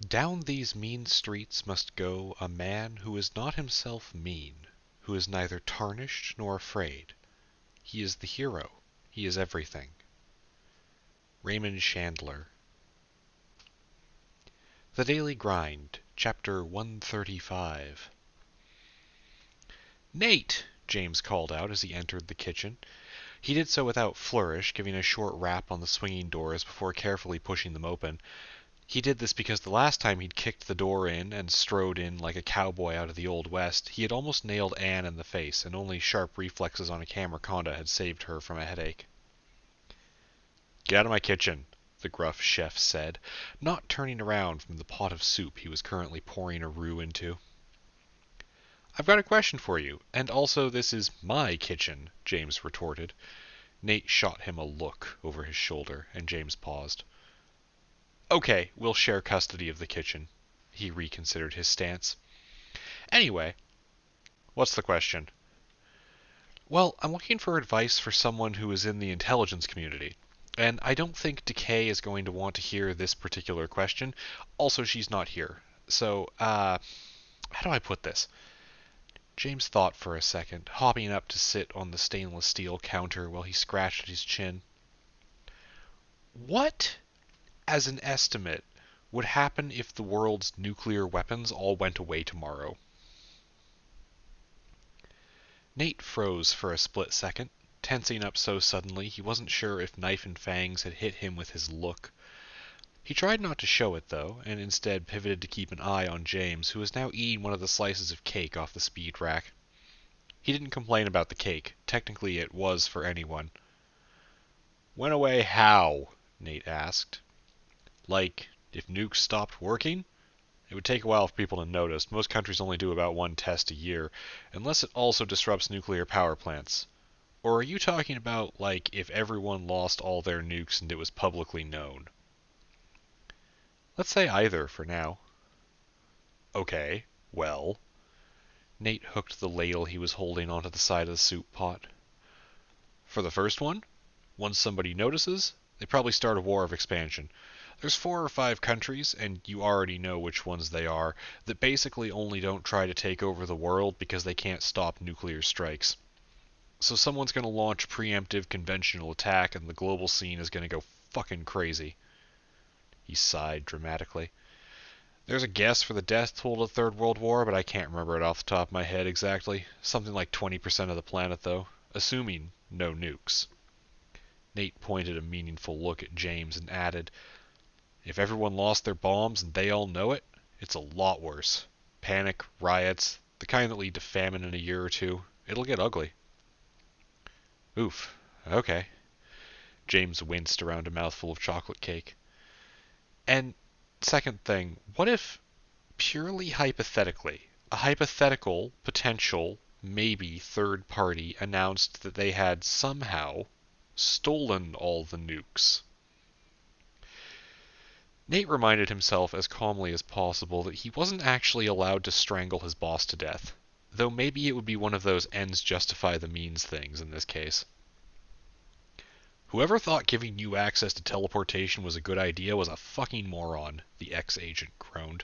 Down these mean streets must go a man who is not himself mean, who is neither tarnished nor afraid. He is the hero. He is everything. Raymond Chandler. The Daily Grind, Chapter 135. "Nate!" James called out as he entered the kitchen. He did so without flourish, giving a short rap on the swinging doors before carefully pushing them open. He did this because the last time he'd kicked the door in and strode in like a cowboy out of the Old West, he had almost nailed Anne in the face, and only sharp reflexes on a Camerconda had saved her from a headache. "Get out of my kitchen," the gruff chef said, not turning around from the pot of soup he was currently pouring a roux into. "I've got a question for you, and also this is my kitchen," James retorted. Nate shot him a look over his shoulder, and James paused. "Okay, we'll share custody of the kitchen." He reconsidered his stance. "Anyway, what's the question?" "Well, I'm looking for advice for someone who is in the intelligence community, and I don't think Decay is going to want to hear this particular question. Also, she's not here. So, how do I put this?" James thought for a second, hopping up to sit on the stainless steel counter while he scratched at his chin. "What, as an estimate, would happen if the world's nuclear weapons all went away tomorrow?" Nate froze for a split second, tensing up so suddenly he wasn't sure if Knife and Fangs had hit him with his look. He tried not to show it, though, and instead pivoted to keep an eye on James, who was now eating one of the slices of cake off the speed rack. He didn't complain about the cake. Technically, it was for anyone. "Went away how?" Nate asked. "Like, if nukes stopped working? It would take a while for people to notice. Most countries only do about one test a year, unless it also disrupts nuclear power plants. Or are you talking about, like, if everyone lost all their nukes and it was publicly known?" "Let's say either for now." "Okay, well." Nate hooked the ladle he was holding onto the side of the soup pot. "For the first one, once somebody notices, they probably start a war of expansion. There's 4 or 5 countries, and you already know which ones they are, that basically only don't try to take over the world because they can't stop nuclear strikes. So someone's going to launch a preemptive conventional attack, and the global scene is going to go fucking crazy." He sighed dramatically. "There's a guess for the death toll of the Third World War, but I can't remember it off the top of my head exactly. Something like 20% of the planet, though, assuming no nukes." Nate pointed a meaningful look at James and added, "If everyone lost their bombs and they all know it, it's a lot worse. Panic, riots, the kind that lead to famine in a year or two. It'll get ugly." "Oof, okay." James winced around a mouthful of chocolate cake. "And second thing, what if, purely hypothetically, a hypothetical, potential, maybe third party announced that they had somehow stolen all the nukes?" Nate reminded himself as calmly as possible that he wasn't actually allowed to strangle his boss to death, though maybe it would be one of those ends justify the means things in this case. "Whoever thought giving you access to teleportation was a good idea was a fucking moron," the ex-agent groaned.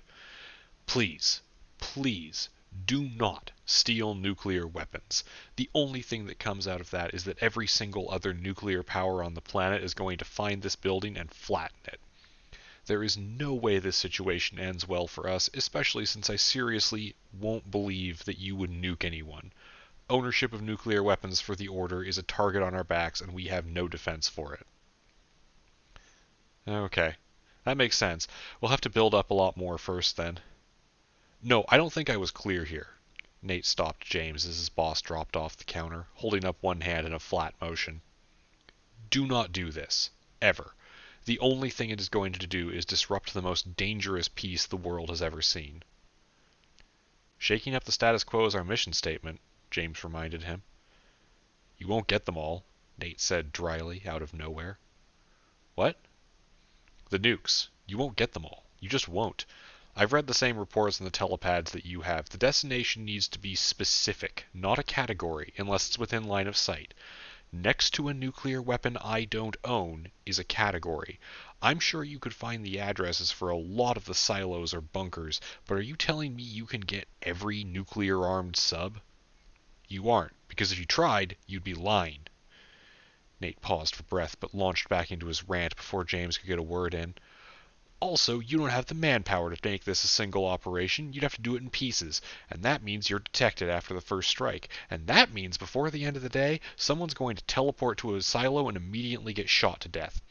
"Please, please, do not steal nuclear weapons. The only thing that comes out of that is that every single other nuclear power on the planet is going to find this building and flatten it. There is no way this situation ends well for us, especially since I seriously won't believe that you would nuke anyone. Ownership of nuclear weapons for the Order is a target on our backs, and we have no defense for it." "Okay, that makes sense. We'll have to build up a lot more first, then." "No, I don't think I was clear here." Nate stopped James as his boss dropped off the counter, holding up one hand in a flat motion. "Do not do this. Ever. The only thing it is going to do is disrupt the most dangerous peace the world has ever seen." "Shaking up the status quo is our mission statement," James reminded him. "You won't get them all," Nate said dryly, out of nowhere. "What?" "The nukes. You won't get them all. You just won't. I've read the same reports on the telepads that you have. The destination needs to be specific, not a category, unless it's within line of sight. Next to a nuclear weapon I don't own is a category. I'm sure you could find the addresses for a lot of the silos or bunkers, but are you telling me you can get every nuclear-armed sub? You aren't, because if you tried, you'd be lying. Nate paused for breath, but launched back into his rant before James could get a word in. Also, you don't have the manpower to make this a single operation. You'd have to do it in pieces, and that means you're detected after the first strike. And that means before the end of the day, someone's going to teleport to a silo and immediately get shot to death.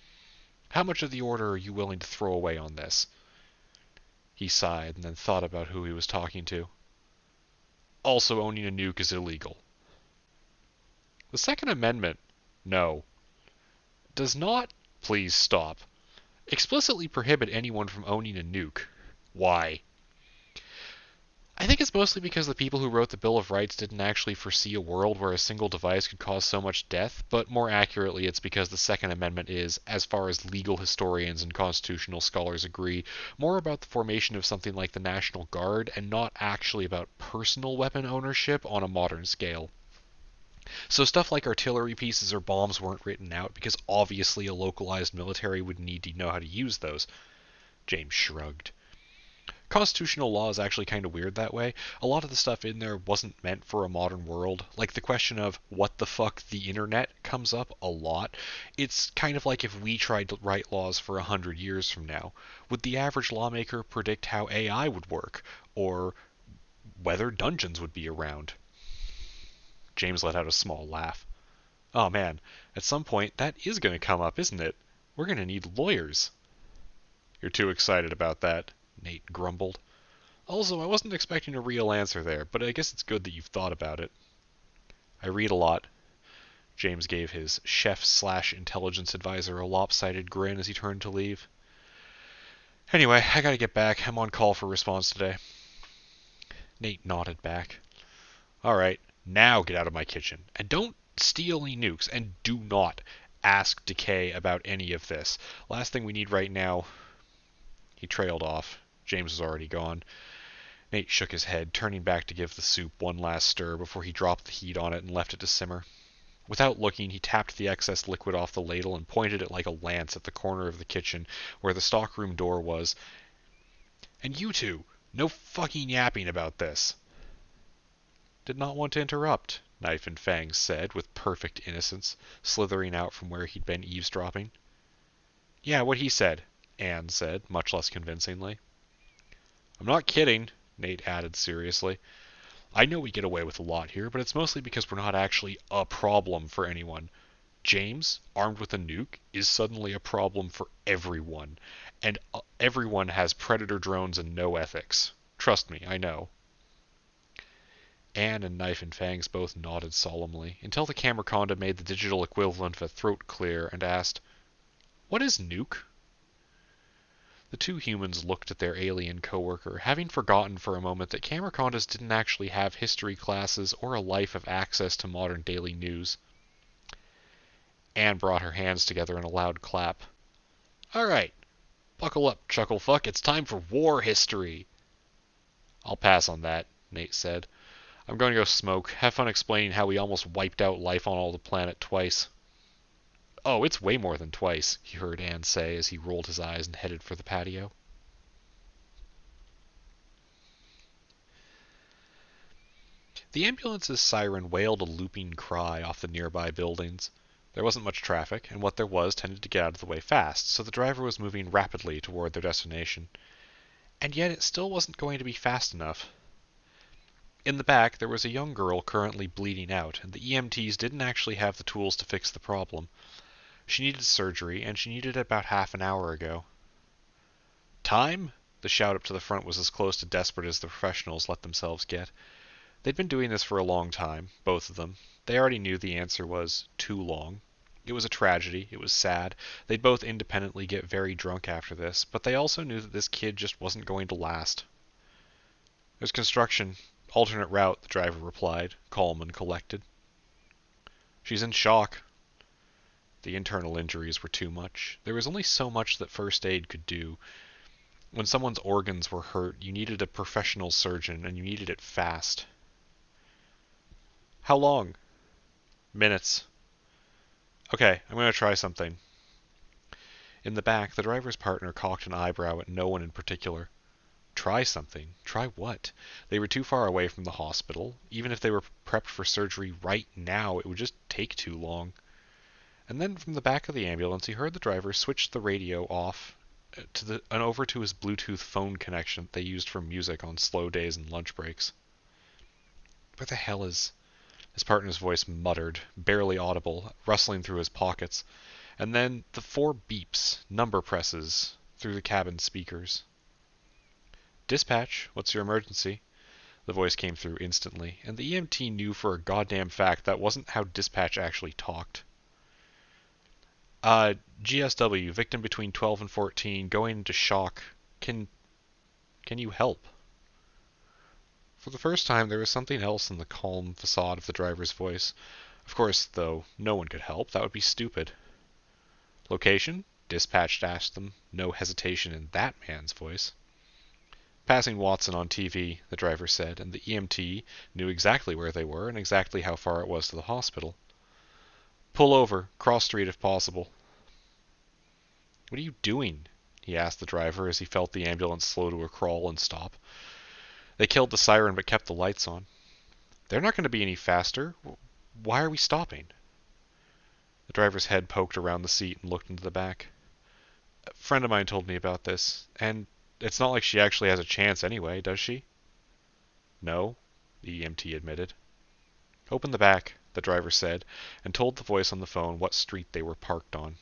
How much of the order are you willing to throw away on this? He sighed and then thought about who he was talking to. Also, owning a nuke is illegal. The Second Amendment, no, does not, please stop, explicitly prohibit anyone from owning a nuke. Why? I think it's mostly because the people who wrote the Bill of Rights didn't actually foresee a world where a single device could cause so much death, but more accurately it's because the Second Amendment is, as far as legal historians and constitutional scholars agree, more about the formation of something like the National Guard and not actually about personal weapon ownership on a modern scale. So stuff like artillery pieces or bombs weren't written out because obviously a localized military would need to know how to use those. James shrugged. Constitutional law is actually kind of weird that way. A lot of the stuff in there wasn't meant for a modern world. Like the question of what the fuck the internet comes up a lot. It's kind of like if we tried to write laws for 100 years from now. Would the average lawmaker predict how AI would work? Or whether dungeons would be around? James let out a small laugh. Oh man, at some point that is going to come up, isn't it? We're going to need lawyers. You're too excited about that, Nate grumbled. Also, I wasn't expecting a real answer there, but I guess it's good that you've thought about it. I read a lot. James gave his chef/intelligence advisor a lopsided grin as he turned to leave. Anyway, I gotta get back. I'm on call for response today. Nate nodded back. Alright, now get out of my kitchen. And don't steal any nukes, and do not ask Decay about any of this. Last thing we need right now... He trailed off. James was already gone. Nate shook his head, turning back to give the soup one last stir before he dropped the heat on it and left it to simmer. Without looking, he tapped the excess liquid off the ladle and pointed it like a lance at the corner of the kitchen where the stockroom door was. And you two, no fucking yapping about this. Did not want to interrupt, Knife and Fangs said with perfect innocence, slithering out from where he'd been eavesdropping. Yeah, what he said, Anne said, much less convincingly. I'm not kidding, Nate added seriously. I know we get away with a lot here, but it's mostly because we're not actually a problem for anyone. James, armed with a nuke, is suddenly a problem for everyone. And everyone has predator drones and no ethics. Trust me, I know. Anne and Knife and Fangs both nodded solemnly, until the Camerconda made the digital equivalent of a throat clear and asked, What is nuke? The two humans looked at their alien coworker, having forgotten for a moment that Camercondas didn't actually have history classes or a life of access to modern daily news. Anne brought her hands together in a loud clap. All right, buckle up, Chucklefuck. It's time for war history. I'll pass on that, Nate said. I'm going to go smoke. Have fun explaining how we almost wiped out life on all the planet twice. Oh, it's way more than twice, he heard Anne say as he rolled his eyes and headed for the patio. The ambulance's siren wailed a looping cry off the nearby buildings. There wasn't much traffic, and what there was tended to get out of the way fast, so the driver was moving rapidly toward their destination. And yet it still wasn't going to be fast enough. In the back, there was a young girl currently bleeding out, and the EMTs didn't actually have the tools to fix the problem. She needed surgery, and she needed it about half an hour ago. Time? The shout up to the front was as close to desperate as the professionals let themselves get. They'd been doing this for a long time, both of them. They already knew the answer was too long. It was a tragedy. It was sad. They'd both independently get very drunk after this, but they also knew that this kid just wasn't going to last. There's construction. Alternate route, the driver replied, calm and collected. She's in shock. The internal injuries were too much. There was only so much that first aid could do. When someone's organs were hurt, you needed a professional surgeon, and you needed it fast. How long? Minutes. Okay, I'm going to try something. In the back, the driver's partner cocked an eyebrow at no one in particular. Try something? Try what? They were too far away from the hospital. Even if they were prepped for surgery right now, it would just take too long. And then from the back of the ambulance, he heard the driver switch the radio off and over to his Bluetooth phone connection that they used for music on slow days and lunch breaks. Where the hell is... His partner's voice muttered, barely audible, rustling through his pockets. And then the 4 beeps, number presses, through the cabin speakers. Dispatch, what's your emergency? The voice came through instantly, and the EMT knew for a goddamn fact that wasn't how dispatch actually talked. GSW, victim between 12 and 14, going into shock. Can you help? For the first time, there was something else in the calm facade of the driver's voice. Of course, though, no one could help. That would be stupid. Location? Dispatch asked them, no hesitation in that man's voice. Passing Watson on TV, the driver said, and the EMT knew exactly where they were and exactly how far it was to the hospital. Pull over, cross street if possible. What are you doing? He asked the driver as he felt the ambulance slow to a crawl and stop. They killed the siren but kept the lights on. They're not going to be any faster. Why are we stopping? The driver's head poked around the seat and looked into the back. A friend of mine told me about this, and it's not like she actually has a chance anyway, does she? No, the EMT admitted. Open the back, the driver said, and told the voice on the phone what street they were parked on.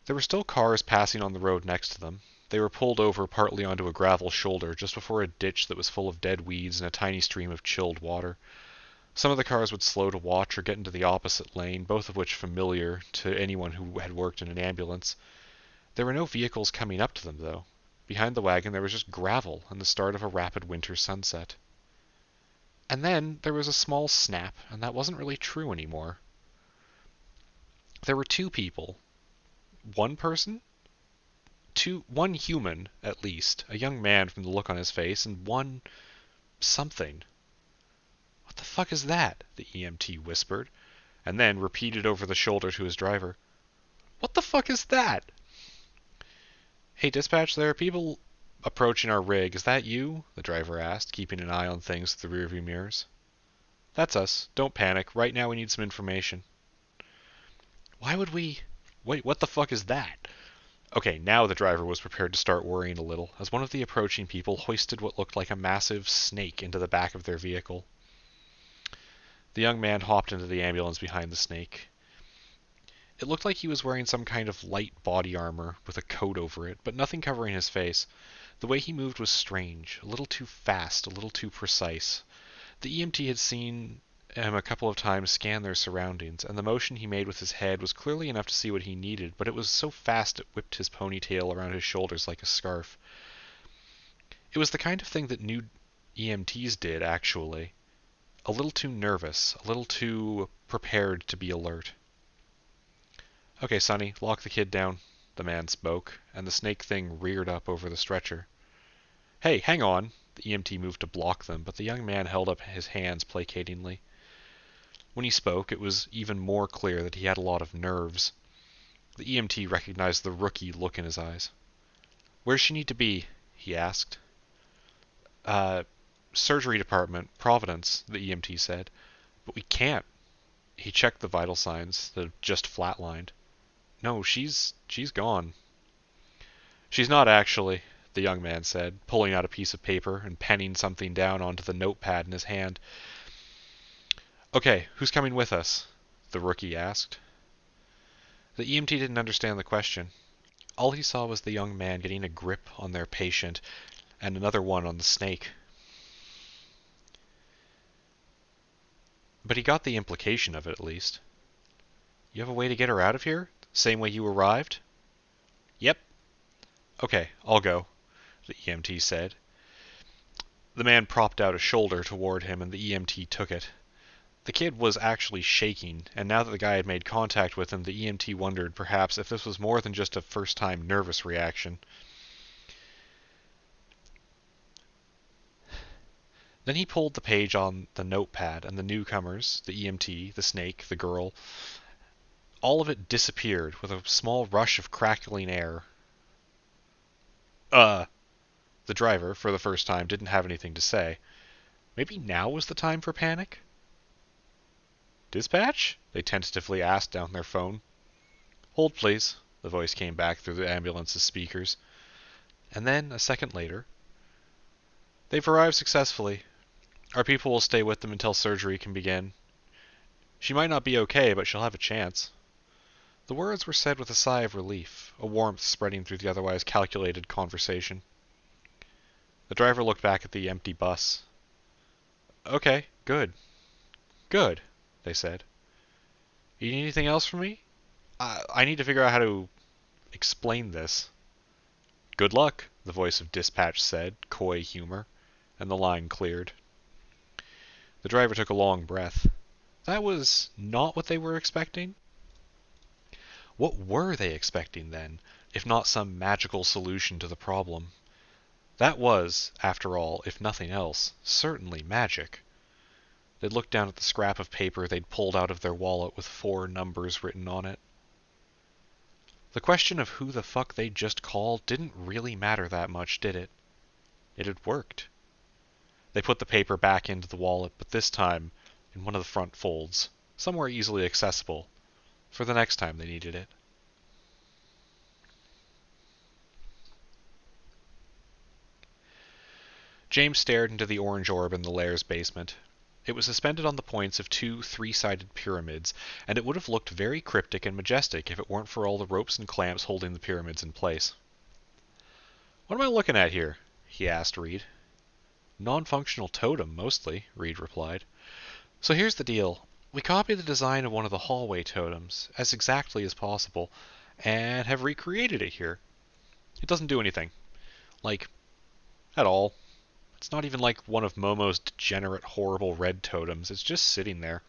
There were still cars passing on the road next to them. They were pulled over partly onto a gravel shoulder just before a ditch that was full of dead weeds and a tiny stream of chilled water. Some of the cars would slow to watch or get into the opposite lane, both of which familiar to anyone who had worked in an ambulance. There were no vehicles coming up to them, though. Behind the wagon there was just gravel and the start of a rapid winter sunset. And then there was a small snap, and that wasn't really true anymore. There were 2 people. One person? One human, at least, a young man from the look on his face, and one... something. What the fuck is that? The EMT whispered, and then repeated over the shoulder to his driver. What the fuck is that? Hey, dispatch, there are people approaching our rig. Is that you? The driver asked, keeping an eye on things through the rearview mirrors. That's us. Don't panic. Right now we need some information. Why would we... Wait, what the fuck is that? Okay, now the driver was prepared to start worrying a little, as one of the approaching people hoisted what looked like a massive snake into the back of their vehicle. The young man hopped into the ambulance behind the snake. It looked like he was wearing some kind of light body armor with a coat over it, but nothing covering his face. The way he moved was strange, a little too fast, a little too precise. The EMT had seen him a couple of times scan their surroundings, and the motion he made with his head was clearly enough to see what he needed, but it was so fast it whipped his ponytail around his shoulders like a scarf. It was the kind of thing that new EMTs did, actually. A little too nervous, a little too prepared to be alert. Okay, Sonny, lock the kid down, the man spoke, and the snake thing reared up over the stretcher. Hey, hang on! The EMT moved to block them, but the young man held up his hands placatingly. When he spoke, it was even more clear that he had a lot of nerves. The EMT recognized the rookie look in his eyes. Where's she need to be? He asked. Surgery department, Providence, the EMT said. But we can't. He checked the vital signs that had just flatlined. No, she's gone. She's not actually, the young man said, pulling out a piece of paper and penning something down onto the notepad in his hand. Okay, who's coming with us? The rookie asked. The EMT didn't understand the question. All he saw was the young man getting a grip on their patient and another one on the snake. But he got the implication of it, at least. You have a way to get her out of here? Same way you arrived? Yep. Okay, I'll go, the EMT said. The man propped out a shoulder toward him, and the EMT took it. The kid was actually shaking, and now that the guy had made contact with him, the EMT wondered, perhaps, if this was more than just a first-time nervous reaction. Then he pulled the page on the notepad, and the newcomers, the EMT, the snake, the girl, All of it disappeared with a small rush of crackling air. The driver, for the first time, didn't have anything to say. Maybe now was the time for panic? Dispatch? They tentatively asked down their phone. Hold, please, the voice came back through the ambulance's speakers. And then, a second later, they've arrived successfully. Our people will stay with them until surgery can begin. She might not be okay, but she'll have a chance. The words were said with a sigh of relief, a warmth spreading through the otherwise calculated conversation. The driver looked back at the empty bus. Okay, good. Good, they said. You need anything else from me? I need to figure out how to explain this. Good luck, the voice of dispatch said, coy humor, and the line cleared. The driver took a long breath. That was not what they were expecting? What were they expecting then, if not some magical solution to the problem? That was, after all, if nothing else, certainly magic. They'd looked down at the scrap of paper they'd pulled out of their wallet with 4 numbers written on it. The question of who the fuck they'd just called didn't really matter that much, did it? It had worked. They put the paper back into the wallet, but this time in one of the front folds, somewhere easily accessible, for the next time they needed it. James stared into the orange orb in the lair's basement. It was suspended on the points of 2 3-sided pyramids, and it would have looked very cryptic and majestic if it weren't for all the ropes and clamps holding the pyramids in place. What am I looking at here? He asked Reed. Non-functional totem, mostly, Reed replied. So here's the deal. We copied the design of one of the hallway totems, as exactly as possible, and have recreated it here. It doesn't do anything. Like, at all. It's not even like one of Momo's degenerate, horrible red totems. It's just sitting there.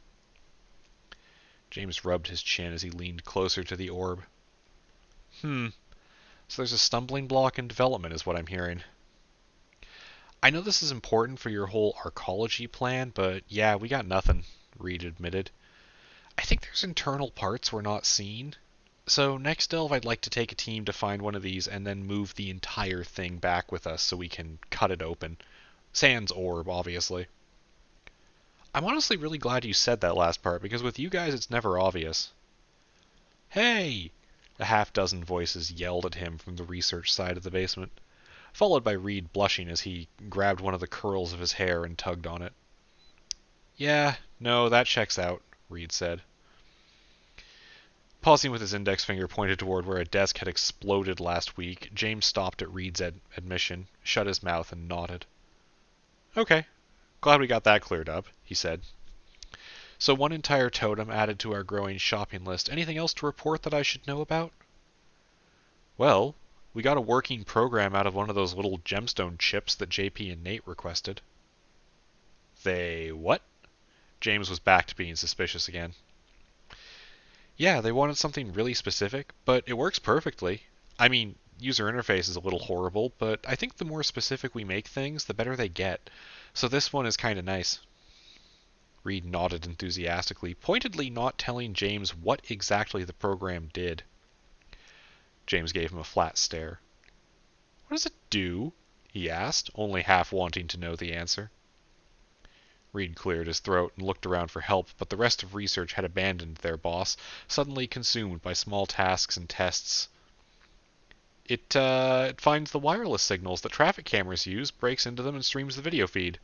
James rubbed his chin as he leaned closer to the orb. So there's a stumbling block in development, is what I'm hearing. I know this is important for your whole arcology plan, but yeah, we got nothing, Reed admitted. I think there's internal parts we're not seeing. So next delve, I'd like to take a team to find one of these and then move the entire thing back with us so we can cut it open. Sans orb, obviously. I'm honestly really glad you said that last part, because with you guys it's never obvious. Hey! A half-dozen voices yelled at him from the research side of the basement, followed by Reed blushing as he grabbed one of the curls of his hair and tugged on it. Yeah, no, that checks out, Reed said. Pausing with his index finger pointed toward where a desk had exploded last week, James stopped at Reed's admission, shut his mouth, and nodded. Okay, glad we got that cleared up, he said. So 1 entire totem added to our growing shopping list. Anything else to report that I should know about? Well, we got a working program out of one of those little gemstone chips that JP and Nate requested. They what? James was back to being suspicious again. Yeah, they wanted something really specific, but it works perfectly. I mean, user interface is a little horrible, but I think the more specific we make things, the better they get. So this one is kind of nice. Reed nodded enthusiastically, pointedly not telling James what exactly the program did. James gave him a flat stare. What does it do? He asked, only half wanting to know the answer. Reed cleared his throat and looked around for help, but the rest of research had abandoned their boss, suddenly consumed by small tasks and tests. It finds the wireless signals that traffic cameras use, breaks into them, and streams the video feed,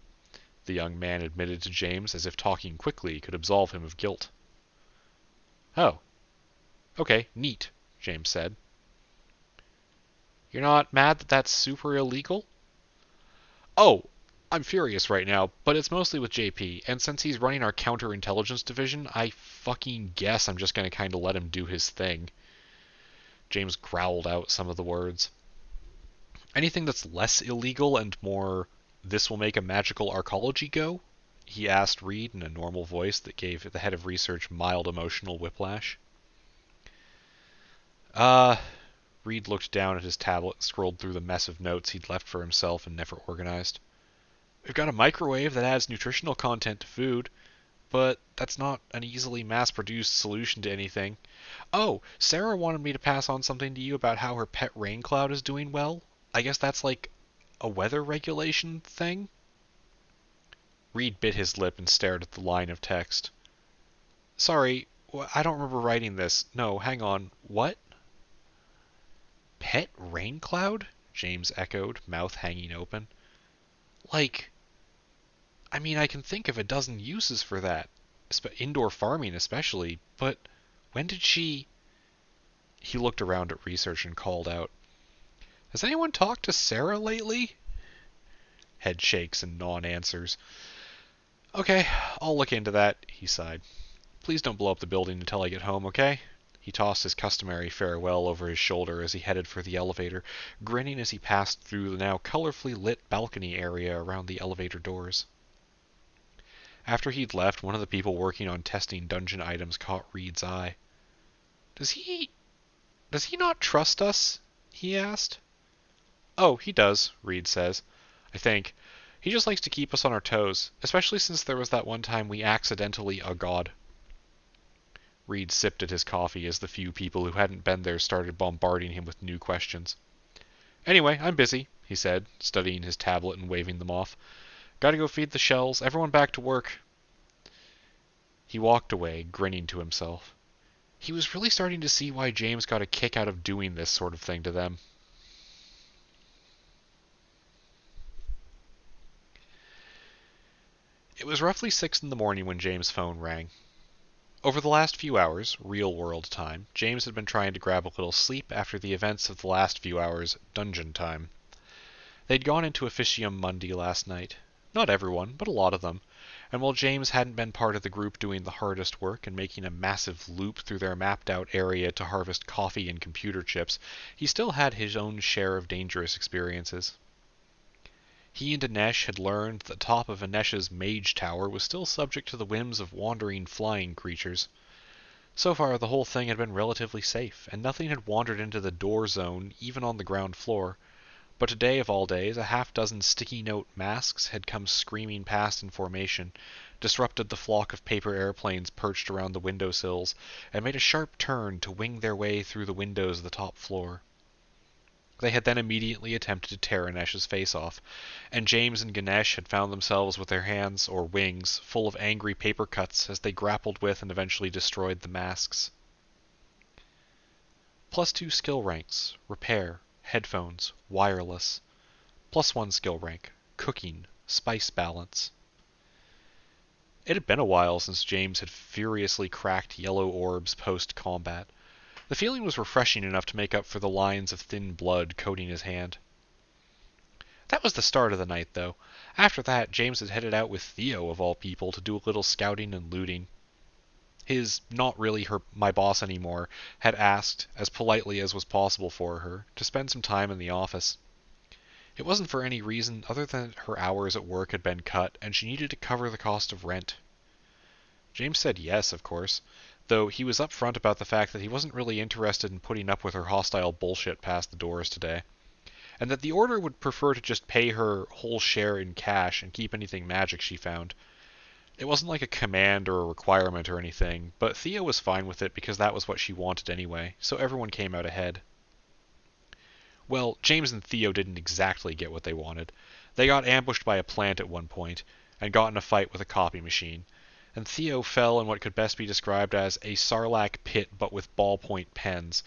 the young man admitted to James, as if talking quickly could absolve him of guilt. Oh. Okay, neat, James said. You're not mad that that's super illegal? Oh, I'm furious right now, but it's mostly with JP, and since he's running our counterintelligence division, I fucking guess I'm just gonna kinda let him do his thing. James growled out some of the words. Anything that's less illegal and more, this will make a magical arcology go? He asked Reed in a normal voice that gave the head of research mild emotional whiplash. Reed looked down at his tablet and scrolled through the mess of notes he'd left for himself and never organized. We've got a microwave that adds nutritional content to food. but that's not an easily mass-produced solution to anything. Oh, Sarah wanted me to pass on something to you about how her pet rain cloud is doing well. I guess that's like a weather regulation thing? Reed bit his lip and stared at the line of text. Sorry, I don't remember writing this. No, hang on. What? Pet rain cloud? James echoed, mouth hanging open. Like, I mean, I can think of a dozen uses for that. Indoor farming especially, but when did she... He looked around at research and called out, Has anyone talked to Sarah lately? Head shakes and non-answers. Okay, I'll look into that, he sighed. Please don't blow up the building until I get home, okay? He tossed his customary farewell over his shoulder as he headed for the elevator, grinning as he passed through the now colorfully lit balcony area around the elevator doors. After he'd left, one of the people working on testing dungeon items caught Reed's eye. Does he not trust us? He asked. Oh, he does, Reed says. I think. He just likes to keep us on our toes, especially since there was that one time we accidentally God. Reed sipped at his coffee as the few people who hadn't been there started bombarding him with new questions. Anyway, I'm busy, he said, studying his tablet and waving them off. Gotta go feed the shells. Everyone back to work. He walked away, grinning to himself. He was really starting to see why James got a kick out of doing this sort of thing to them. It was roughly 6 in the morning when James' phone rang. Over the last few hours, real-world time, James had been trying to grab a little sleep after the events of the last few hours, dungeon time. They'd gone into Officium Mundi last night. Not everyone, but a lot of them. And while James hadn't been part of the group doing the hardest work and making a massive loop through their mapped-out area to harvest coffee and computer chips, he still had his own share of dangerous experiences. He and Dinesh had learned that the top of Inesh's mage tower was still subject to the whims of wandering flying creatures. So far, the whole thing had been relatively safe, and nothing had wandered into the door zone, even on the ground floor. But today of all days, a half-dozen sticky-note masks had come screaming past in formation, disrupted the flock of paper airplanes perched around the windowsills, and made a sharp turn to wing their way through the windows of the top floor. They had then immediately attempted to tear Inesh's face off, and James and Ganesh had found themselves with their hands, or wings, full of angry paper cuts as they grappled with and eventually destroyed the masks. +2 skill ranks, repair, headphones, wireless. +1 skill rank, cooking, spice balance. It had been a while since James had furiously cracked yellow orbs post-combat. The feeling was refreshing enough to make up for the lines of thin blood coating his hand. That was the start of the night, though. After that, James had headed out with Theo, of all people, to do a little scouting and looting. His not-really-my boss anymore had asked, as politely as was possible for her, to spend some time in the office. It wasn't for any reason other than that her hours at work had been cut, and she needed to cover the cost of rent. James said yes, of course, though he was upfront about the fact that he wasn't really interested in putting up with her hostile bullshit past the doors today, and that the Order would prefer to just pay her whole share in cash and keep anything magic she found. It wasn't like a command or a requirement or anything, but Theo was fine with it because that was what she wanted anyway, so everyone came out ahead. Well, James and Theo didn't exactly get what they wanted. They got ambushed by a plant at one point, and got in a fight with a copy machine, and Theo fell in what could best be described as a sarlacc pit but with ballpoint pens.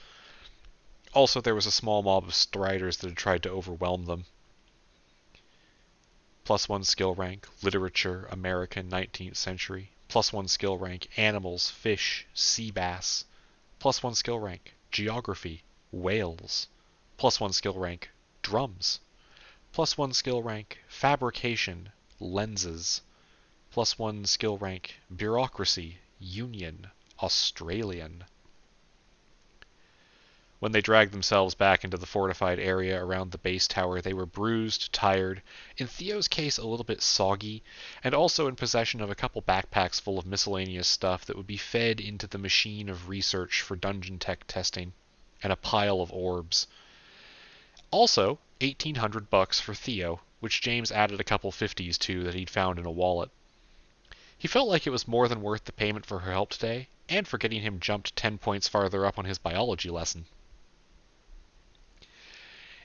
Also, there was a small mob of striders that had tried to overwhelm them. +1 skill rank, literature, American 19th century. +1 skill rank, animals, fish, sea bass. +1 skill rank, geography, whales. +1 skill rank, drums. +1 skill rank, fabrication, lenses. +1 skill rank, bureaucracy, union, Australian. When they dragged themselves back into the fortified area around the base tower, they were bruised, tired, in Theo's case a little bit soggy, and also in possession of a couple backpacks full of miscellaneous stuff that would be fed into the machine of research for dungeon tech testing, and a pile of orbs. Also, $1,800 for Theo, which James added a couple 50s to that he'd found in a wallet. He felt like it was more than worth the payment for her help today, and for getting him jumped 10 points farther up on his biology lesson.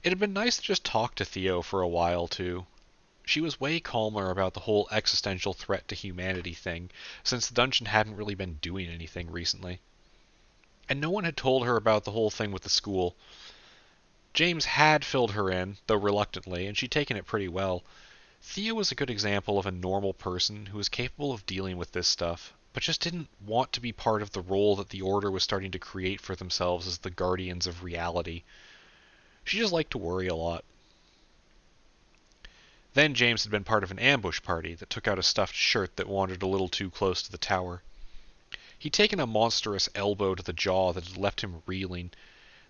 It had been nice to just talk to Theo for a while, too. She was way calmer about the whole existential threat to humanity thing, since the dungeon hadn't really been doing anything recently. And no one had told her about the whole thing with the school. James had filled her in, though reluctantly, and she'd taken it pretty well. Thea was a good example of a normal person who was capable of dealing with this stuff, but just didn't want to be part of the role that the Order was starting to create for themselves as the guardians of reality. She just liked to worry a lot. Then James had been part of an ambush party that took out a stuffed shirt that wandered a little too close to the tower. He'd taken a monstrous elbow to the jaw that had left him reeling.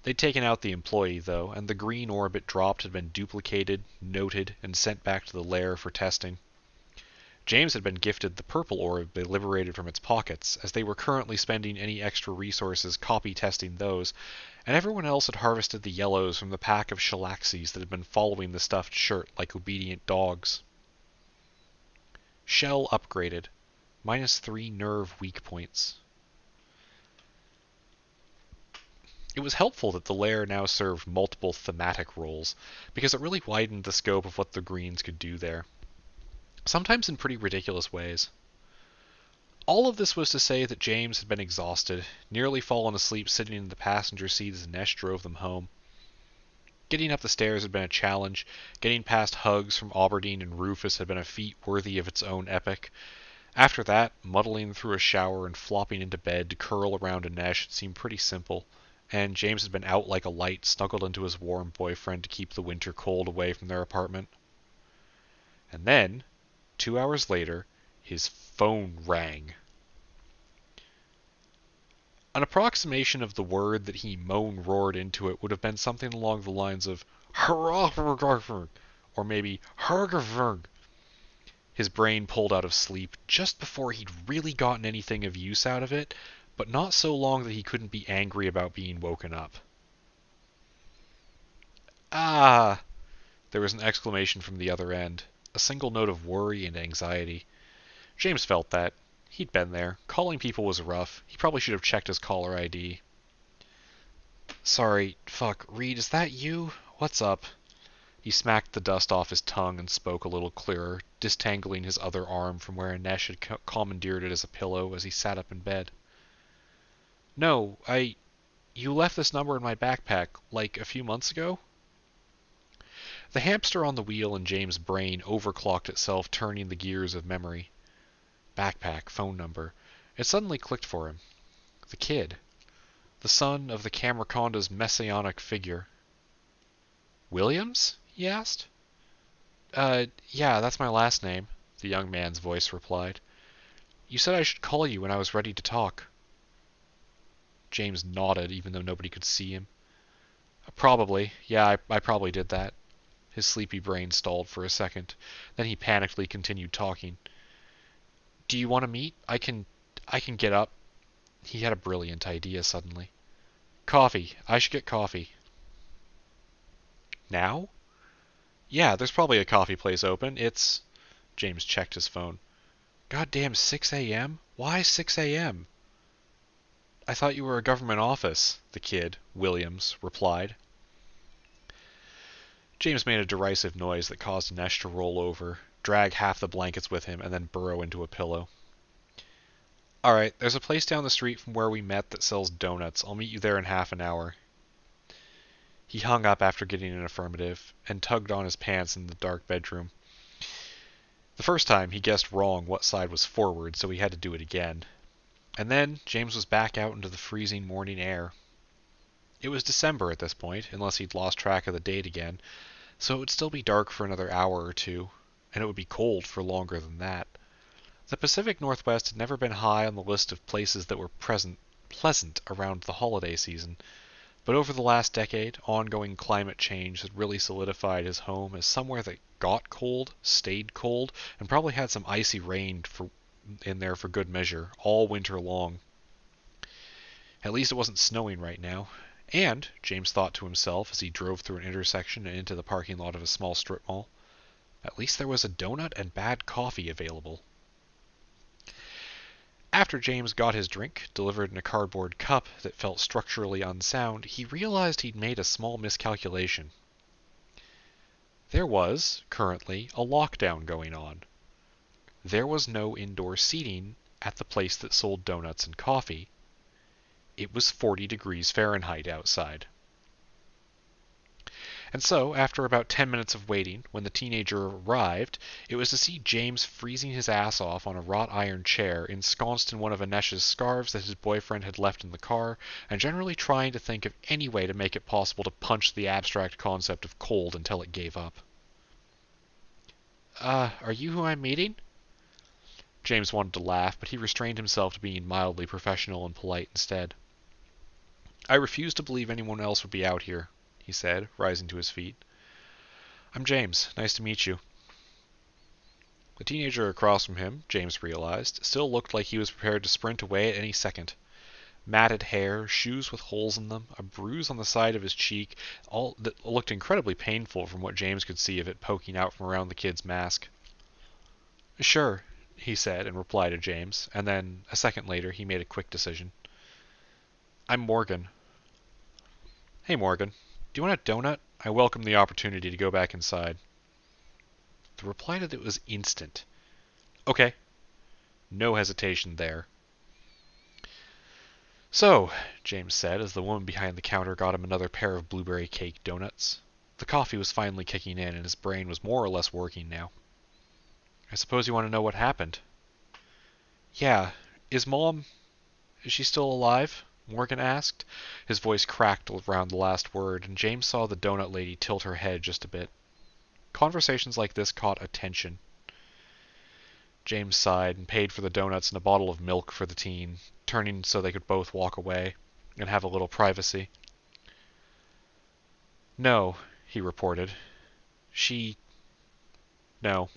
They'd taken out the employee, though, and the green orb it dropped had been duplicated, noted, and sent back to the lair for testing. James had been gifted the purple orb they liberated from its pockets, as they were currently spending any extra resources copy testing those, and everyone else had harvested the yellows from the pack of shellaxes that had been following the stuffed shirt like obedient dogs. Shell upgraded. -3 nerve weak points. It was helpful that the lair now served multiple thematic roles, because it really widened the scope of what the Greens could do there. Sometimes in pretty ridiculous ways. All of this was to say that James had been exhausted, nearly fallen asleep sitting in the passenger seat as Nesh drove them home. Getting up the stairs had been a challenge, getting past Hugs from Aberdeen and Rufus had been a feat worthy of its own epic. After that, muddling through a shower and flopping into bed to curl around a Nesh seemed pretty simple, and James had been out like a light, snuggled into his warm boyfriend to keep the winter cold away from their apartment. And then, 2 hours later, his phone rang. An approximation of the word that he moan-roared into it would have been something along the lines of or maybe Hargerverg. His brain pulled out of sleep just before he'd really gotten anything of use out of it, but not so long that he couldn't be angry about being woken up. Ah! There was an exclamation from the other end, a single note of worry and anxiety. James felt that. He'd been there. Calling people was rough. He probably should have checked his caller ID. Sorry, fuck, Reed, is that you? What's up? He smacked the dust off his tongue and spoke a little clearer, distangling his other arm from where Nesh had commandeered it as a pillow as he sat up in bed. No, You left this number in my backpack, like, a few months ago? The hamster on the wheel in James' brain overclocked itself, turning the gears of memory. Backpack, phone number. It suddenly clicked for him. The kid. The son of the Camerconda's messianic figure. Williams? He asked. Yeah, that's my last name, the young man's voice replied. You said I should call you when I was ready to talk. James nodded, even though nobody could see him. Probably. Yeah, I probably did that. His sleepy brain stalled for a second. Then he panickedly continued talking. Do you want to meet? I can get up. He had a brilliant idea suddenly. Coffee. I should get coffee. Now? Yeah, there's probably a coffee place open. It's... James checked his phone. Goddamn 6 a.m.? Why 6 a.m.? I thought you were a government office, the kid, Williams, replied. James made a derisive noise that caused Nesh to roll over, drag half the blankets with him, and then burrow into a pillow. Alright, there's a place down the street from where we met that sells donuts. I'll meet you there in half an hour. He hung up after getting an affirmative, and tugged on his pants in the dark bedroom. The first time, he guessed wrong what side was forward, so he had to do it again. And then, James was back out into the freezing morning air. It was December at this point, unless he'd lost track of the date again, so it would still be dark for another hour or two, and it would be cold for longer than that. The Pacific Northwest had never been high on the list of places that were pleasant around the holiday season, but over the last decade, ongoing climate change had really solidified his home as somewhere that got cold, stayed cold, and probably had some icy rain in there for good measure, all winter long. At least it wasn't snowing right now. And, James thought to himself as he drove through an intersection and into the parking lot of a small strip mall, at least there was a donut and bad coffee available. After James got his drink, delivered in a cardboard cup that felt structurally unsound, he realized he'd made a small miscalculation. There was, currently, a lockdown going on. There was no indoor seating at the place that sold donuts and coffee. It was 40 degrees Fahrenheit outside. And so, after about 10 minutes of waiting, when the teenager arrived, it was to see James freezing his ass off on a wrought iron chair, ensconced in one of Anesh's scarves that his boyfriend had left in the car, and generally trying to think of any way to make it possible to punch the abstract concept of cold until it gave up. Are you who I'm meeting? James wanted to laugh, but he restrained himself to being mildly professional and polite instead. I refuse to believe anyone else would be out here, he said, rising to his feet. I'm James. Nice to meet you. The teenager across from him, James realized, still looked like he was prepared to sprint away at any second. Matted hair, shoes with holes in them, a bruise on the side of his cheek, all that looked incredibly painful from what James could see of it poking out from around the kid's mask. Sure, he said in reply to James, and then, a second later, he made a quick decision. I'm Morgan. Hey, Morgan. Do you want a donut? I welcome the opportunity to go back inside. The reply to that was instant. Okay. No hesitation there. So, James said as the woman behind the counter got him another pair of blueberry cake donuts. The coffee was finally kicking in and his brain was more or less working now. I suppose you want to know what happened? Yeah. Is she still alive? Morgan asked. His voice cracked around the last word, and James saw the donut lady tilt her head just a bit. Conversations like this caught attention. James sighed and paid for the donuts and a bottle of milk for the teen, turning so they could both walk away and have a little privacy. No, he reported. No.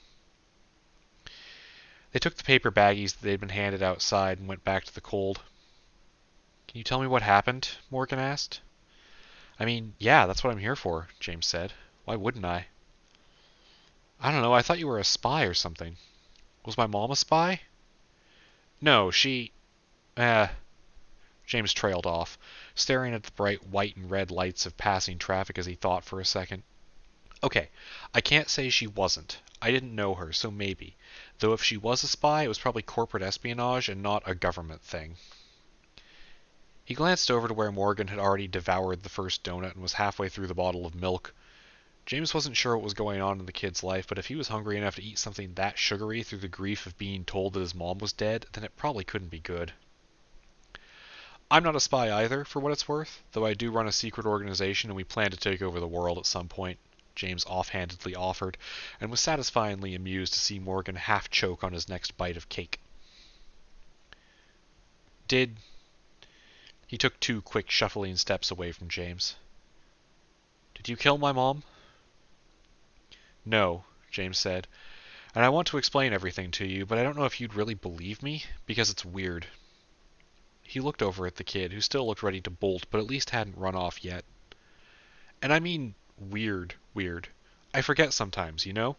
They took the paper baggies that they'd been handed outside and went back to the cold. Can you tell me what happened? Morgan asked. I mean, yeah, that's what I'm here for, James said. Why wouldn't I? I don't know, I thought you were a spy or something. Was my mom a spy? No, James trailed off, staring at the bright white and red lights of passing traffic as he thought for a second. Okay, I can't say she wasn't. I didn't know her, so maybe. Though if she was a spy, it was probably corporate espionage and not a government thing. He glanced over to where Morgan had already devoured the first donut and was halfway through the bottle of milk. James wasn't sure what was going on in the kid's life, but if he was hungry enough to eat something that sugary through the grief of being told that his mom was dead, then it probably couldn't be good. I'm not a spy either, for what it's worth, though I do run a secret organization and we plan to take over the world at some point, James offhandedly offered, and was satisfyingly amused to see Morgan half choke on his next bite of cake. He took 2 quick shuffling steps away from James. Did you kill my mom? No, James said, and I want to explain everything to you, but I don't know if you'd really believe me, because it's weird. He looked over at the kid, who still looked ready to bolt, but at least hadn't run off yet. And I mean weird. I forget sometimes, you know?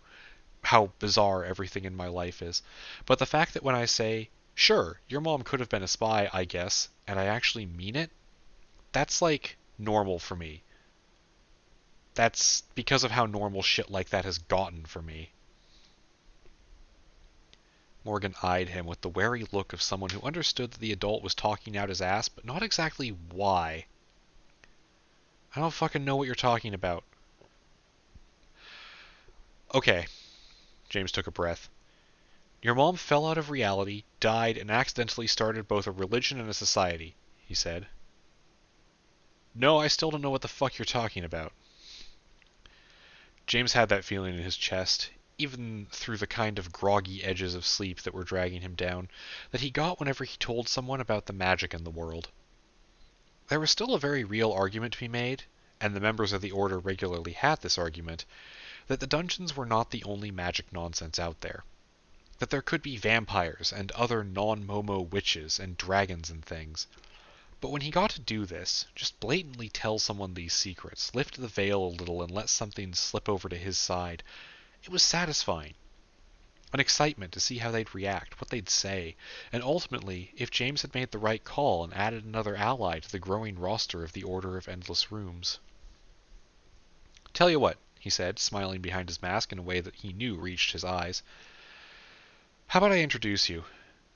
How bizarre everything in my life is. But the fact that when I say, sure, your mom could have been a spy, I guess, and I actually mean it, that's like normal for me. That's because of how normal shit like that has gotten for me. Morgan eyed him with the wary look of someone who understood that the adult was talking out his ass, but not exactly why. I don't fucking know what you're talking about. Okay. James took a breath. Your mom fell out of reality, died, and accidentally started both a religion and a society, he said. No, I still don't know what the fuck you're talking about. James had that feeling in his chest, even through the kind of groggy edges of sleep that were dragging him down, that he got whenever he told someone about the magic in the world. There was still a very real argument to be made, and the members of the Order regularly had this argument, that the dungeons were not the only magic nonsense out there. That there could be vampires and other non-Momo witches and dragons and things. But when he got to do this, just blatantly tell someone these secrets, lift the veil a little and let something slip over to his side, it was satisfying. An excitement to see how they'd react, what they'd say, and ultimately if James had made the right call and added another ally to the growing roster of the Order of Endless Rooms. "Tell you what," he said, smiling behind his mask in a way that he knew reached his eyes. "How about I introduce you?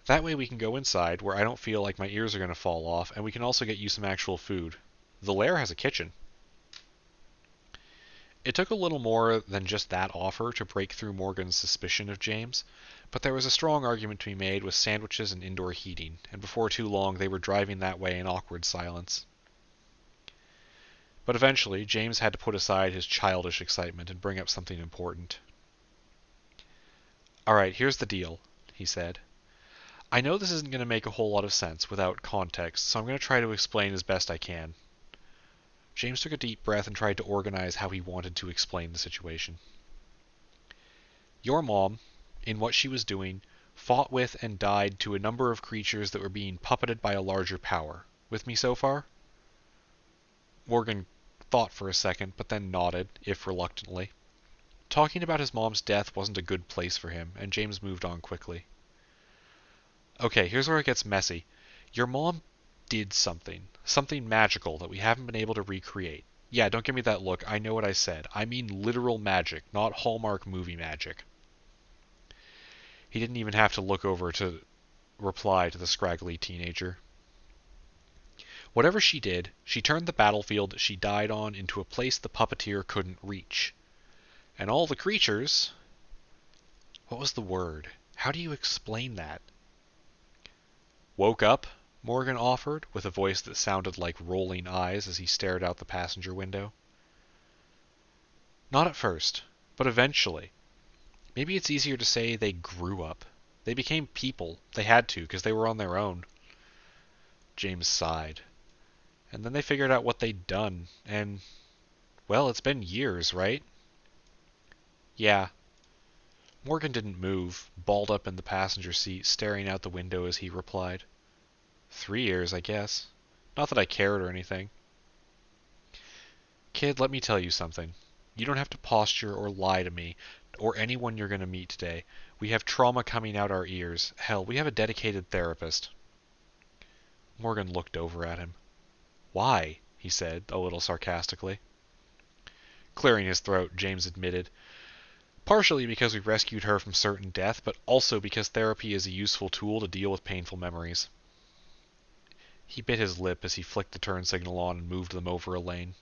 That way we can go inside, where I don't feel like my ears are going to fall off, and we can also get you some actual food. The lair has a kitchen." It took a little more than just that offer to break through Morgan's suspicion of James, but there was a strong argument to be made with sandwiches and indoor heating, and before too long they were driving that way in awkward silence. But eventually, James had to put aside his childish excitement and bring up something important. "All right, here's the deal," he said. "I know this isn't going to make a whole lot of sense without context, so I'm going to try to explain as best I can." James took a deep breath and tried to organize how he wanted to explain the situation. "Your mom, in what she was doing, fought with and died to a number of creatures that were being puppeted by a larger power. With me so far?" Morgan thought for a second, but then nodded, if reluctantly. Talking about his mom's death wasn't a good place for him, and James moved on quickly. "Okay, here's where it gets messy. Your mom did something magical that we haven't been able to recreate. Yeah, don't give me that look. I know what I said. I mean literal magic, not Hallmark movie magic." He didn't even have to look over to reply to the scraggly teenager. "Whatever she did, she turned the battlefield she died on into a place the puppeteer couldn't reach. And all the creatures..." What was the word? How do you explain that? "Woke up," Morgan offered, with a voice that sounded like rolling eyes as he stared out the passenger window. "Not at first, but eventually. Maybe it's easier to say they grew up. They became people. They had to, because they were on their own." James sighed. "And then they figured out what they'd done, and... well, it's been years, right?" "Yeah." Morgan didn't move, balled up in the passenger seat, staring out the window as he replied. 3 years, I guess. Not that I cared or anything." "Kid, let me tell you something. You don't have to posture or lie to me, or anyone you're going to meet today. We have trauma coming out our ears. Hell, we have a dedicated therapist." Morgan looked over at him. "Why?" he said, a little sarcastically. Clearing his throat, James admitted, "Partially because we rescued her from certain death, but also because therapy is a useful tool to deal with painful memories." He bit his lip as he flicked the turn signal on and moved them over a lane.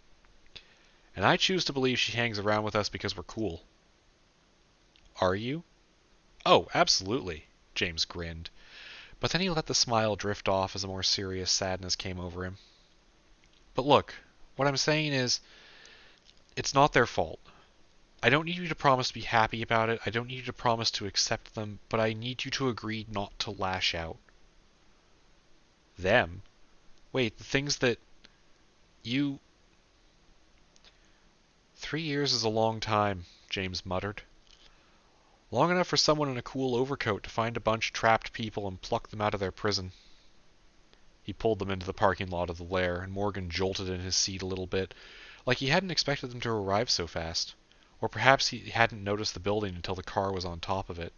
"And I choose to believe she hangs around with us because we're cool." "Are you?" "Oh, absolutely." James grinned, but then he let the smile drift off as a more serious sadness came over him. "But look, what I'm saying is, it's not their fault. I don't need you to promise to be happy about it. I don't need you to promise to accept them, but I need you to agree not to lash out." "Them? Wait, the things that... you..." "3 years is a long time," James muttered. "Long enough for someone in a cool overcoat to find a bunch of trapped people and pluck them out of their prison." He pulled them into the parking lot of the lair, and Morgan jolted in his seat a little bit, like he hadn't expected them to arrive so fast. Or perhaps he hadn't noticed the building until the car was on top of it.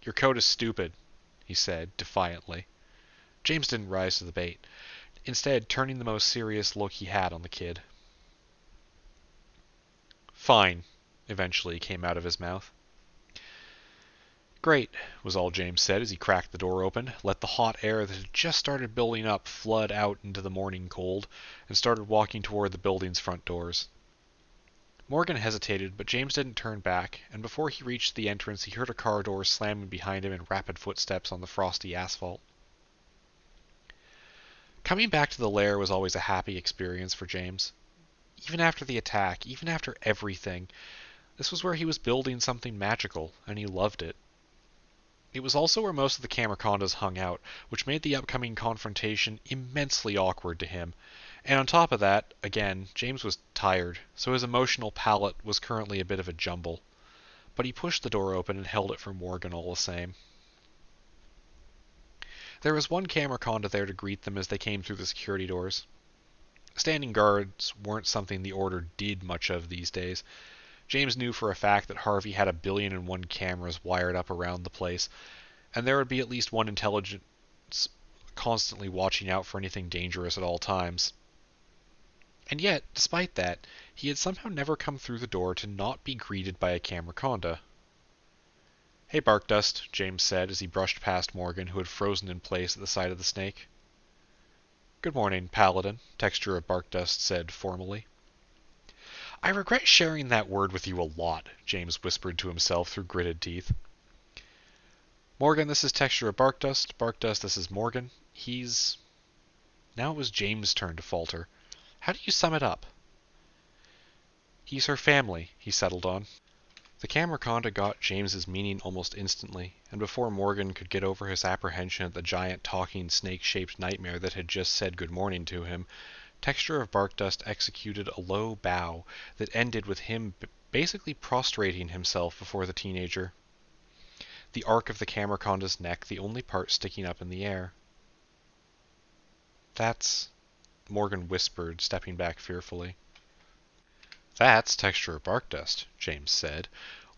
"Your coat is stupid," he said, defiantly. James didn't rise to the bait, instead turning the most serious look he had on the kid. "Fine," eventually came out of his mouth. "Great," was all James said as he cracked the door open, let the hot air that had just started building up flood out into the morning cold, and started walking toward the building's front doors. Morgan hesitated, but James didn't turn back, and before he reached the entrance he heard a car door slamming behind him in rapid footsteps on the frosty asphalt. Coming back to the lair was always a happy experience for James. Even after the attack, even after everything, this was where he was building something magical, and he loved it. It was also where most of the Camercondas hung out, which made the upcoming confrontation immensely awkward to him. And on top of that, again, James was tired, so his emotional palate was currently a bit of a jumble. But he pushed the door open and held it for Morgan all the same. There was one Camerconda there to greet them as they came through the security doors. Standing guards weren't something the Order did much of these days. James knew for a fact that Harvey had 1,000,000,001 cameras wired up around the place, and there would be at least one intelligence constantly watching out for anything dangerous at all times. And yet, despite that, he had somehow never come through the door to not be greeted by a cameraconda. "Hey, Barkdust," James said as he brushed past Morgan, who had frozen in place at the side of the snake. "Good morning, Paladin," Texture of Barkdust said formally. "I regret sharing that word with you a lot," James whispered to himself through gritted teeth. "Morgan, this is Texture of Barkdust. Barkdust, this is Morgan. He's..." Now it was James' turn to falter. "How do you sum it up?" "He's her family," he settled on. The cameraconda got James's meaning almost instantly, and before Morgan could get over his apprehension at the giant talking snake-shaped nightmare that had just said good morning to him, Texture of Barkdust executed a low bow that ended with him basically prostrating himself before the teenager, the arc of the cameraconda's neck the only part sticking up in the air. "That's..." Morgan whispered, stepping back fearfully. "That's Texture of Barkdust," James said,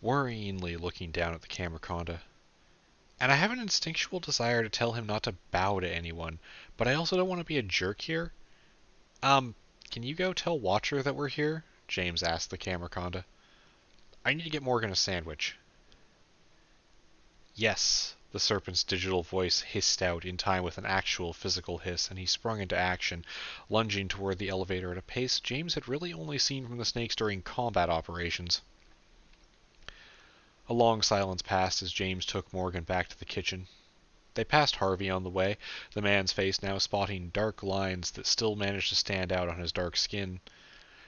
worryingly looking down at the cameraconda. "And I have an instinctual desire to tell him not to bow to anyone, but I also don't want to be a jerk here. Can you go tell Watcher that we're here?" James asked the cameraconda. "I need to get Morgan a sandwich." "Yes," the serpent's digital voice hissed out in time with an actual physical hiss, and he sprung into action, lunging toward the elevator at a pace James had really only seen from the snakes during combat operations. A long silence passed as James took Morgan back to the kitchen. They passed Harvey on the way, the man's face now spotting dark lines that still managed to stand out on his dark skin.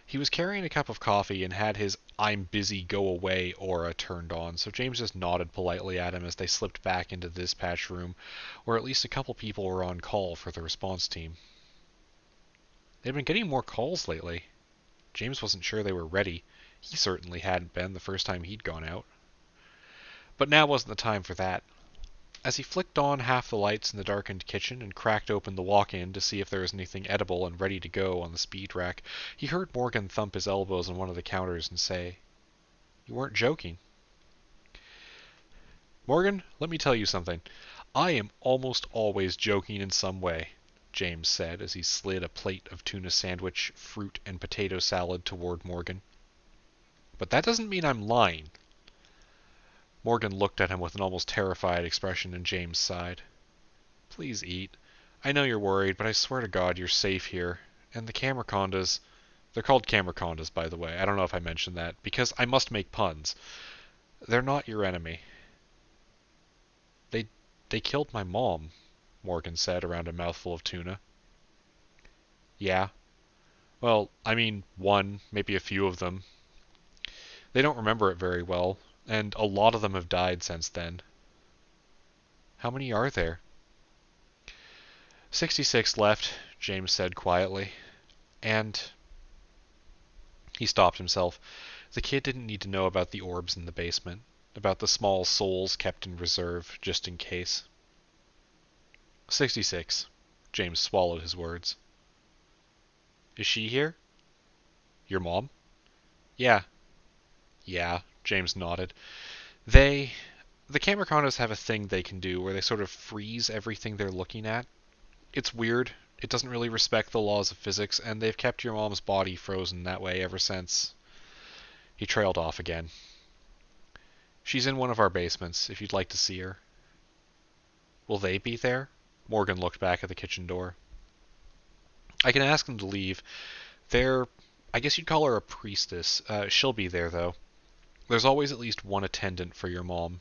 He was carrying a cup of coffee and had his "I'm busy, go away" aura turned on, so James just nodded politely at him as they slipped back into the dispatch room, where at least a couple people were on call for the response team. They'd been getting more calls lately. James wasn't sure they were ready. He certainly hadn't been the first time he'd gone out. But now wasn't the time for that. As he flicked on half the lights in the darkened kitchen and cracked open the walk-in to see if there was anything edible and ready to go on the speed rack, he heard Morgan thump his elbows on one of the counters and say, "You weren't joking." "Morgan, let me tell you something. I am almost always joking in some way," James said as he slid a plate of tuna sandwich, fruit, and potato salad toward Morgan. "But that doesn't mean I'm lying." Morgan looked at him with an almost terrified expression, and James sighed. "Please eat. I know you're worried, but I swear to God you're safe here. And the cameracondas... They're called cameracondas, by the way. I don't know if I mentioned that, because I must make puns. They're not your enemy." They killed my mom," Morgan said around a mouthful of tuna. "Yeah. Well, I mean, one, maybe a few of them. They don't remember it very well, and a lot of them have died since then." "How many are there?" 66 left, James said quietly. And... He stopped himself. The kid didn't need to know about the orbs in the basement, about the small souls kept in reserve, just in case. 66. James swallowed his words. "Is she here?" "Your mom?" "Yeah." "Yeah," James nodded. The cameracondas have a thing they can do where they sort of freeze everything they're looking at. It's weird. It doesn't really respect the laws of physics, and they've kept your mom's body frozen that way ever since." He trailed off again. "She's in one of our basements, if you'd like to see her." "Will they be there?" Morgan looked back at the kitchen door. "I can ask them to leave. I guess you'd call her a priestess. She'll be there, though. There's always at least one attendant for your mom."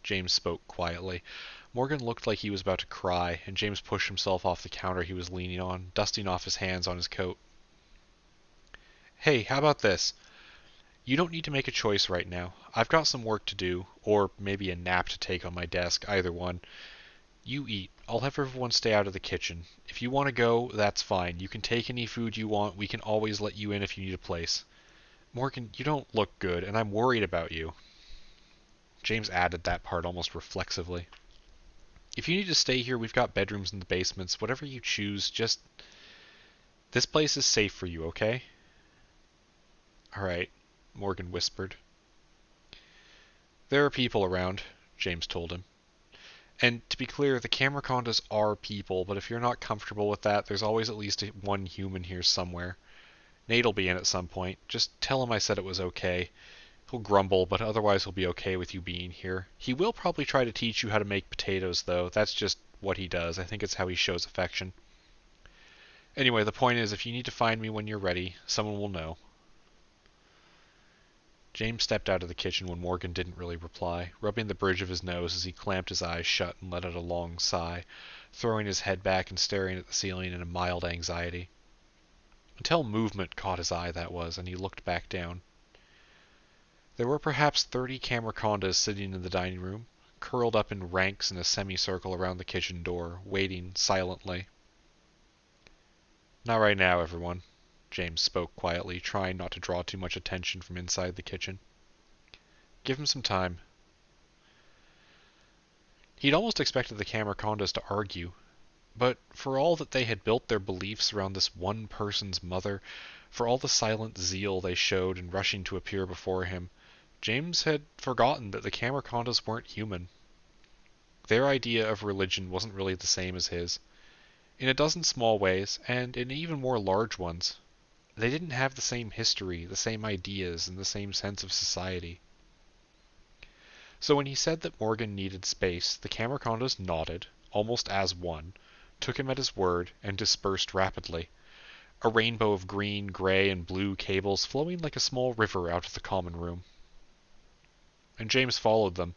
James spoke quietly. Morgan looked like he was about to cry, and James pushed himself off the counter he was leaning on, dusting off his hands on his coat. "Hey, how about this? You don't need to make a choice right now. I've got some work to do, or maybe a nap to take on my desk, either one. You eat. I'll have everyone stay out of the kitchen. If you want to go, that's fine. You can take any food you want. We can always let you in if you need a place. Morgan, you don't look good, and I'm worried about you." James added that part almost reflexively. "If you need to stay here, we've got bedrooms in the basements. Whatever you choose, just... This place is safe for you, okay?" "All right." Morgan whispered. There are people around, James told him. And to be clear, the Cameroncondas are people, but if you're not comfortable with that, there's always at least one human here somewhere. Nate'll be in at some point. Just tell him I said it was okay. He'll grumble, but otherwise he'll be okay with you being here. He will probably try to teach you how to make potatoes, though. That's just what he does. I think it's how he shows affection. Anyway, the point is, if you need to find me when you're ready, someone will know. James stepped out of the kitchen when Morgan didn't really reply, rubbing the bridge of his nose as he clamped his eyes shut and let out a long sigh, throwing his head back and staring at the ceiling in a mild anxiety. Until movement caught his eye, that was, and he looked back down. There were perhaps 30 Cameroncondas sitting in the dining room, curled up in ranks in a semicircle around the kitchen door, waiting silently. Not right now, everyone, James spoke quietly, trying not to draw too much attention from inside the kitchen. Give him some time. He'd almost expected the Cameroncondas to argue, but for all that they had built their beliefs around this one person's mother, for all the silent zeal they showed in rushing to appear before him, James had forgotten that the Cameroncondas weren't human. Their idea of religion wasn't really the same as his. In a dozen small ways, and in even more large ones, they didn't have the same history, the same ideas, and the same sense of society. So when he said that Morgan needed space, the Cameroncondas nodded, almost as one, took him at his word, and dispersed rapidly, a rainbow of green, gray, and blue cables flowing like a small river out of the common room. And James followed them.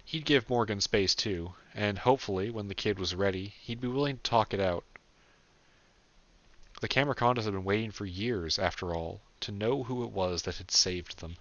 He'd give Morgan space too, and hopefully, when the kid was ready, he'd be willing to talk it out. The Cameroncondas had been waiting for years, after all, to know who it was that had saved them.